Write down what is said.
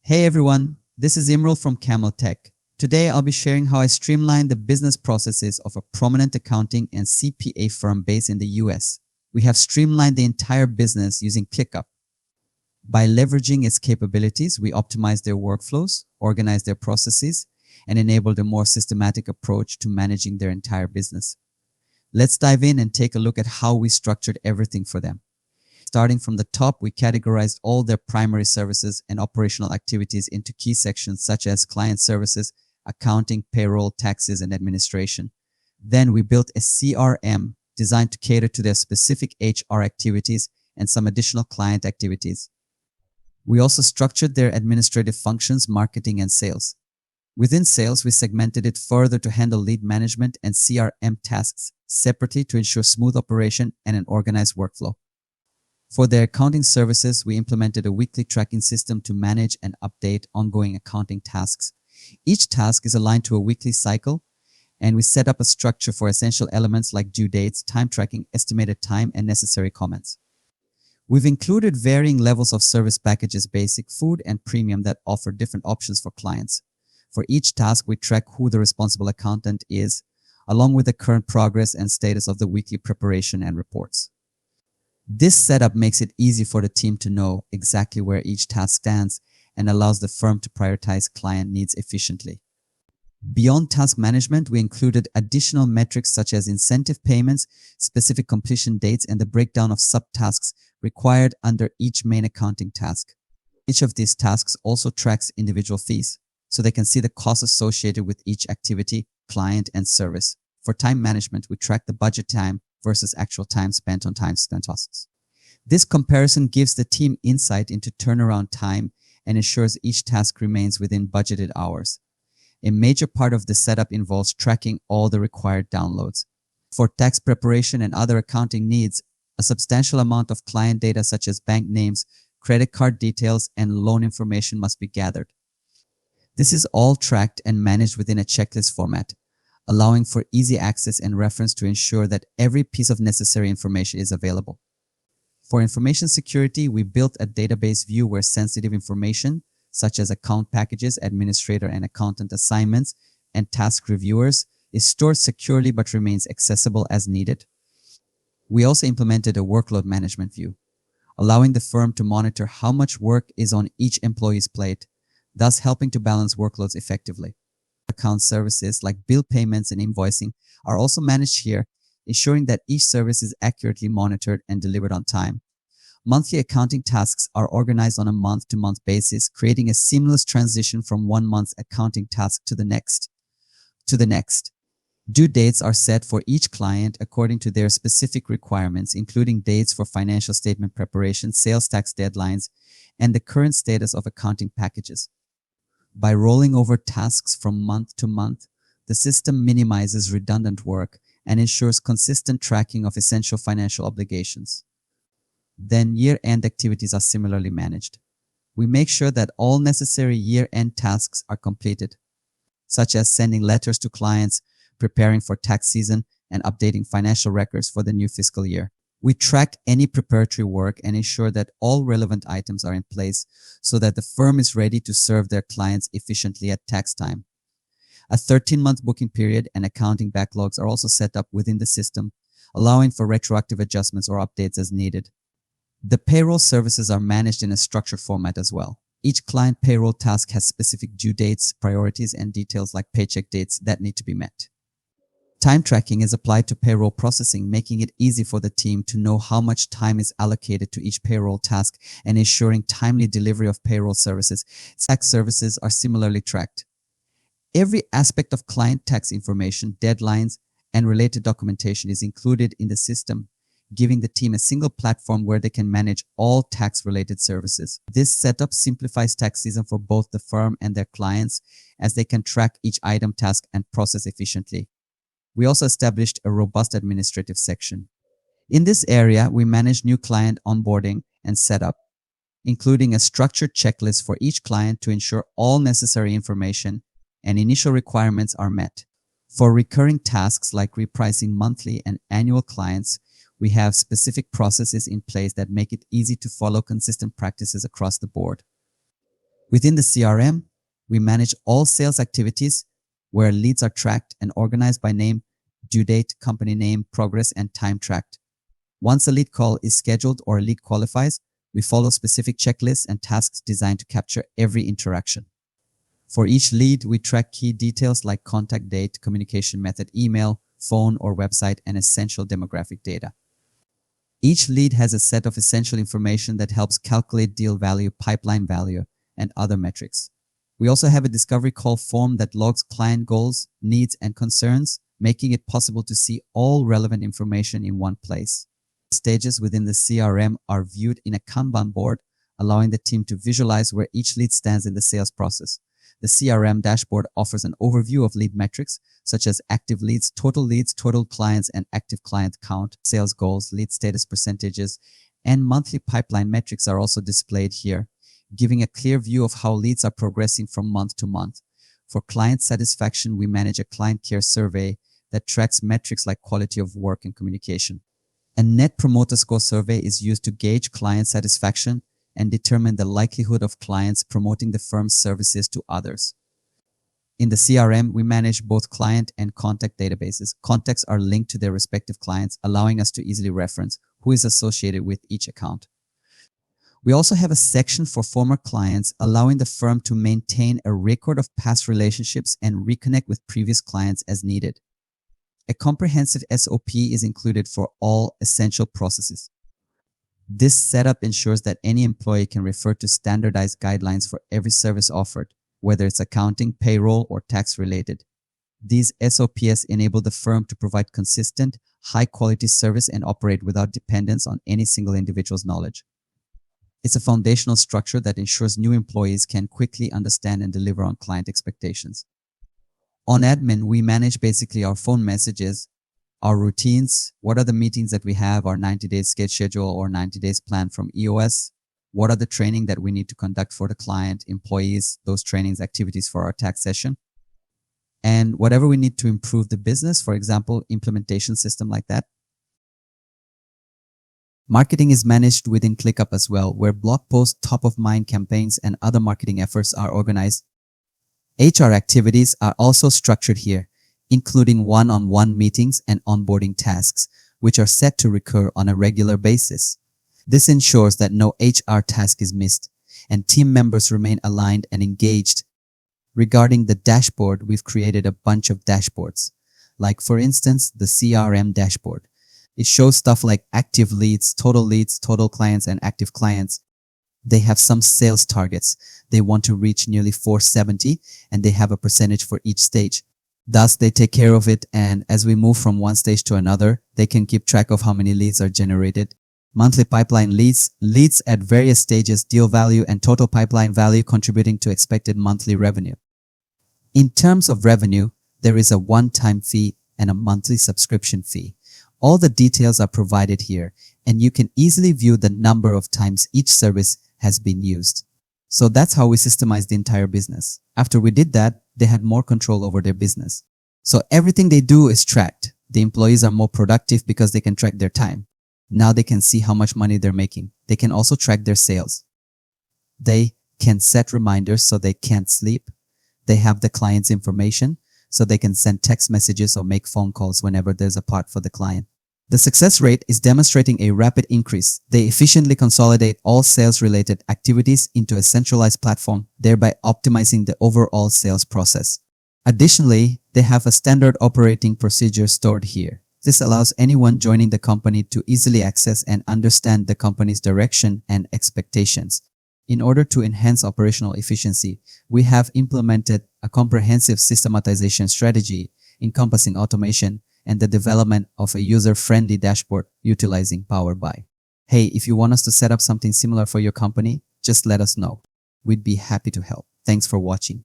Hey everyone, this is Imral from Camel Tech. Today I'll be sharing how I streamlined the business processes of a prominent accounting and CPA firm based in the US. We have streamlined the entire business using ClickUp. By leveraging its capabilities, we optimized their workflows, organized their processes, and enabled a more systematic approach to managing their entire business. Let's dive in and take a look at how we structured everything for them. Starting from the top, we categorized all their primary services and operational activities into key sections such as client services, accounting, payroll, taxes, and administration. Then we built a CRM designed to cater to their specific HR activities and some additional client activities. We also structured their administrative functions, marketing, and sales. Within sales, we segmented it further to handle lead management and CRM tasks separately to ensure smooth operation and an organized workflow. For their accounting services, we implemented a weekly tracking system to manage and update ongoing accounting tasks. Each task is aligned to a weekly cycle, and we set up a structure for essential elements like due dates, time tracking, estimated time, and necessary comments. We've included varying levels of service packages, basic, food, and premium that offer different options for clients. For each task, we track who the responsible accountant is, along with the current progress and status of the weekly preparation and reports. This setup makes it easy for the team to know exactly where each task stands and allows the firm to prioritize client needs efficiently. Beyond task management, we included additional metrics such as incentive payments, specific completion dates, and the breakdown of subtasks required under each main accounting task. Each of these tasks also tracks individual fees, so they can see the costs associated with each activity, client, and service. For time management, we track the budget time versus actual time spent on time-spent tasks. This comparison gives the team insight into turnaround time and ensures each task remains within budgeted hours. A major part of the setup involves tracking all the required downloads. For tax preparation and other accounting needs, a substantial amount of client data such as bank names, credit card details, and loan information must be gathered. This is all tracked and managed within a checklist format, allowing for easy access and reference to ensure that every piece of necessary information is available. For information security, we built a database view where sensitive information, such as account packages, administrator and accountant assignments, and task reviewers, is stored securely but remains accessible as needed. We also implemented a workload management view, allowing the firm to monitor how much work is on each employee's plate, thus helping to balance workloads effectively. Account services like bill payments and invoicing are also managed here, ensuring that each service is accurately monitored and delivered on time. Monthly accounting tasks are organized on a month-to-month basis, creating a seamless transition from one month's accounting task to the next. Due dates are set for each client according to their specific requirements, including dates for financial statement preparation, sales tax deadlines, and the current status of accounting packages. By rolling over tasks from month to month, the system minimizes redundant work and ensures consistent tracking of essential financial obligations. Then year-end activities are similarly managed. We make sure that all necessary year-end tasks are completed, such as sending letters to clients, preparing for tax season, and updating financial records for the new fiscal year. We track any preparatory work and ensure that all relevant items are in place so that the firm is ready to serve their clients efficiently at tax time. A 13-month booking period and accounting backlogs are also set up within the system, allowing for retroactive adjustments or updates as needed. The payroll services are managed in a structured format as well. Each client payroll task has specific due dates, priorities, and details like paycheck dates that need to be met. Time tracking is applied to payroll processing, making it easy for the team to know how much time is allocated to each payroll task and ensuring timely delivery of payroll services. Tax services are similarly tracked. Every aspect of client tax information, deadlines, and related documentation is included in the system, giving the team a single platform where they can manage all tax-related services. This setup simplifies tax season for both the firm and their clients, as they can track each item, task, and process efficiently. We also established a robust administrative section. In this area, we manage new client onboarding and setup, including a structured checklist for each client to ensure all necessary information and initial requirements are met. For recurring tasks like repricing monthly and annual clients, we have specific processes in place that make it easy to follow consistent practices across the board. Within the CRM, we manage all sales activities where leads are tracked and organized by name, due date, company name, progress, and time tracked. Once a lead call is scheduled or a lead qualifies, we follow specific checklists and tasks designed to capture every interaction. For each lead, we track key details like contact date, communication method, email, phone or website, and essential demographic data. Each lead has a set of essential information that helps calculate deal value, pipeline value, and other metrics. We also have a discovery call form that logs client goals, needs, and concerns, making it possible to see all relevant information in one place. Stages within the CRM are viewed in a Kanban board, allowing the team to visualize where each lead stands in the sales process. The CRM dashboard offers an overview of lead metrics, such as active leads, total clients, and active client count, sales goals, lead status percentages, and monthly pipeline metrics are also displayed here, giving a clear view of how leads are progressing from month to month. For client satisfaction, we manage a client care survey that tracks metrics like quality of work and communication. A Net Promoter Score survey is used to gauge client satisfaction and determine the likelihood of clients promoting the firm's services to others. In the CRM, we manage both client and contact databases. Contacts are linked to their respective clients, allowing us to easily reference who is associated with each account. We also have a section for former clients, allowing the firm to maintain a record of past relationships and reconnect with previous clients as needed. A comprehensive SOP is included for all essential processes. This setup ensures that any employee can refer to standardized guidelines for every service offered, whether it's accounting, payroll, or tax related. These SOPs enable the firm to provide consistent, high-quality service and operate without dependence on any single individual's knowledge. It's a foundational structure that ensures new employees can quickly understand and deliver on client expectations. On admin, we manage basically our phone messages, our routines, what are the meetings that we have, our 90 days schedule or 90 days plan from EOS, what are the training that we need to conduct for the client, employees, those trainings, activities for our tax session, and whatever we need to improve the business, for example, implementation system like that. Marketing is managed within ClickUp as well, where blog posts, top-of-mind campaigns, and other marketing efforts are organized. HR activities are also structured here, including one-on-one meetings and onboarding tasks, which are set to recur on a regular basis. This ensures that no HR task is missed, and team members remain aligned and engaged. Regarding the dashboard, we've created a bunch of dashboards, like for instance, the CRM dashboard. It shows stuff like active leads, total clients, and active clients. They have some sales targets. They want to reach nearly 470, and they have a percentage for each stage. Thus, they take care of it, and as we move from one stage to another, they can keep track of how many leads are generated. Monthly pipeline leads at various stages, deal value, and total pipeline value contributing to expected monthly revenue. In terms of revenue, there is a one-time fee and a monthly subscription fee. All the details are provided here, and you can easily view the number of times each service has been used. So that's how we systemized the entire business. After we did that, they had more control over their business. So everything they do is tracked. The employees are more productive because they can track their time. Now they can see how much money they're making. They can also track their sales. They can set reminders so they can't sleep. They have the client's information so they can send text messages or make phone calls whenever there's a part for the client. The success rate is demonstrating a rapid increase. They efficiently consolidate all sales-related activities into a centralized platform, thereby optimizing the overall sales process. Additionally, they have a standard operating procedure stored here. This allows anyone joining the company to easily access and understand the company's direction and expectations. In order to enhance operational efficiency, we have implemented a comprehensive systematization strategy encompassing automation and the development of a user-friendly dashboard utilizing Power BI. Hey, if you want us to set up something similar for your company, just let us know. We'd be happy to help. Thanks for watching.